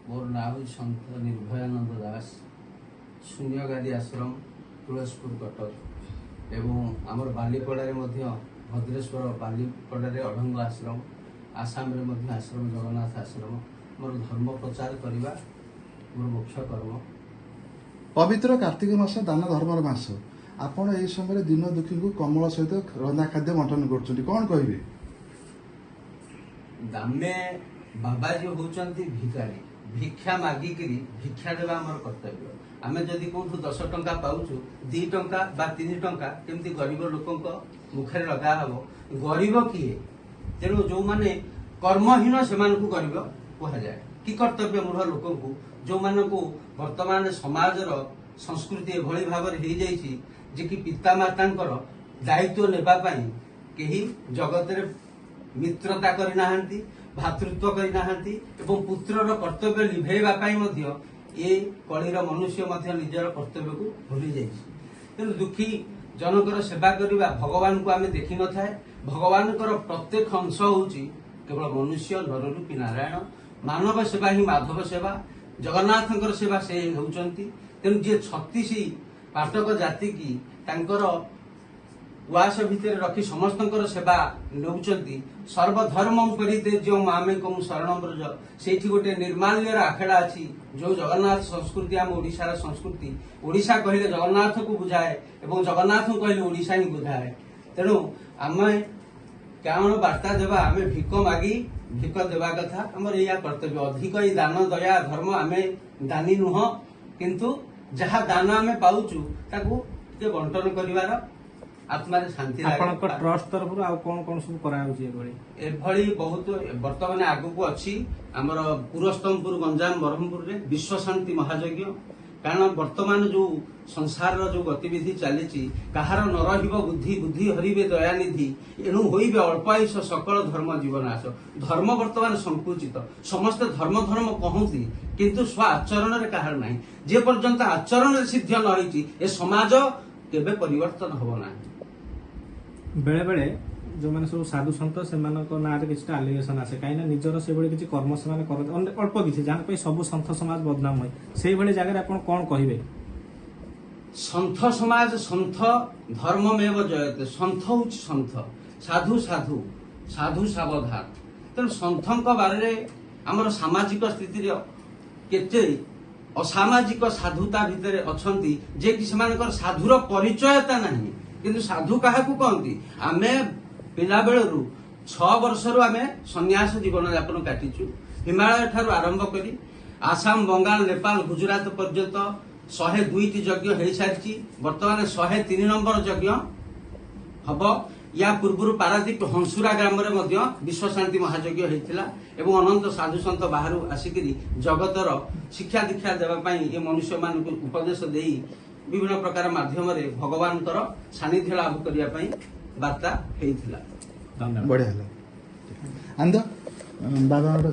मोर ना हूँ सन्त निर्भयानंद दास शून्यगादी आश्रम तुलसीपुर कटक एवं आमर बालीपड़ा भद्रेश्वर बालीपड़ा अढ़ंग आश्रम आसाम रे आश्रम जगन्नाथ आश्रम मोर धर्म प्रचार करने मोर मुख्य कर्म। पवित्र कार्तिक मास दान धर्मर मास आपण एई समय दिन दुखी को कमल सहित रंधा खाद्य बंटन कर कौन कहे दामे बाबाजी होचंती भिखारी भिक्षा मागिकी भिक्षा देवा आमर कर्तव्य। आमे जदि कोठू 10 टंका पाउछु 2 टंका बा 3 टंका केमती गरीब लोकंक मुखरे लगा हबो। गरीब किए तेणु जो माने कर्महीन से गरीब कह जाए कि कर्तव्य मूढ़ लोक जो मानक वर्तमान समाजर संस्कृति एभली भाव जे कि पिता मातांकर दायित्व नेबा पई केही जगत रे मित्रता करना भातृत्व करना एवं पुत्रर कर्तव्य निभेवा पई मध्य ए कलिर मनुष्य मध्य निजर कर्तव्य को भूली जाइछि। तेणु दुखी जनकर सेवा करवा भगवान को आमे देखि न थाए। भगवान प्रत्येक अंश होउछि केवल मनुष्य नररूपी नारायण। मानव सेवा ही माधव सेवा जगन्नाथंकर सेवा से होउचंती। तेणु जे 36 पाठक जाति की तांकर उआस भितर रखी समस्तंकर सेवा नौचंती। सर्वधर्म परित्यज्य मामेकं शरणं व्रज सेठी गोटे निर्माल्यर आखेड़ा अछि जो जगन्नाथ संस्कृति आम ओडिशार संस्कृति। ओडिशा कहले जगन्नाथ को बुझाए एवं जगन्नाथ को कहले ओडिशा ही बुझाए। तेणु आमे कौन वार्ता देवा आमे भिक मागी भिक देवा कथा आमर या कर्तव्य। अधिक ही दान दया धर्म आमे दानी नुह किंतु जहाँ दान आमे पाउचु ताकू के बंटन करिवार आत्मा शांति ट्रस्ट तरफ कौन कौन सब एभली बहुत बर्तमान आगु अच्छी आमर पुरस्तमपुर गंजाम ब्रह्मपुर रे विश्व शांति महायज्ञ। कारण वर्तमान जो संसार जो गतिविधि चली कहार न रहिब बुद्धि बुद्धि हरिबे दयानिधि एणु होइबे अल्पायुष सकल धर्म जीवनाश। धर्म वर्तमान संकुचित समस्त धर्म धर्म कहती किंतु स्व आचरण रे कहार नाही। जे पर्यंत आचरण रे सिद्ध न होइछि ए समाज केबे परिवर्तन होबो नाही। बेले बेले जो मैंने सब साधु सन्त से ना कि आलिगेसन आसे कहीं निजर से किसी कर्म से अल्प किसी जहाँ सब सन्थ समाज बदनाम हुए से भाई जगह आप कौन कहे सन्थ समाज सन्थ धर्ममेव जयते। सन्थ हूँ सन्थ साधु साधु साधु सावधान। तेणु सन्थ बारे आमर सामाजिक स्थिति केते असामाजिक साधुता भितर अच्छी जे कि साधुर परिचयता नहीं किंतु साधु क्या कहती। आमे पिला बेलू 6 वर्ष आमे संन्यास जीवन यापन काटिचु। हिमालय ठारू आरंभ करी आसाम बंगाल नेपाल गुजरात पर्यंत 102टी यज्ञ हो सारी बर्तमान 103 नंबर यज्ञ हम। या पूर्व पारादीप हंसुरा ग्राम विश्व शांति महायज्ञ होता एवं अनंत साधु सन्त बाहर आसिक जगतर शिक्षा दीक्षा देवाई ये मनुष्य मान उपदेश दे विभिन्न प्रकार माध्यम भगवान सानिध्य लाभ करने वार्ता होता। बढ़िया बाबा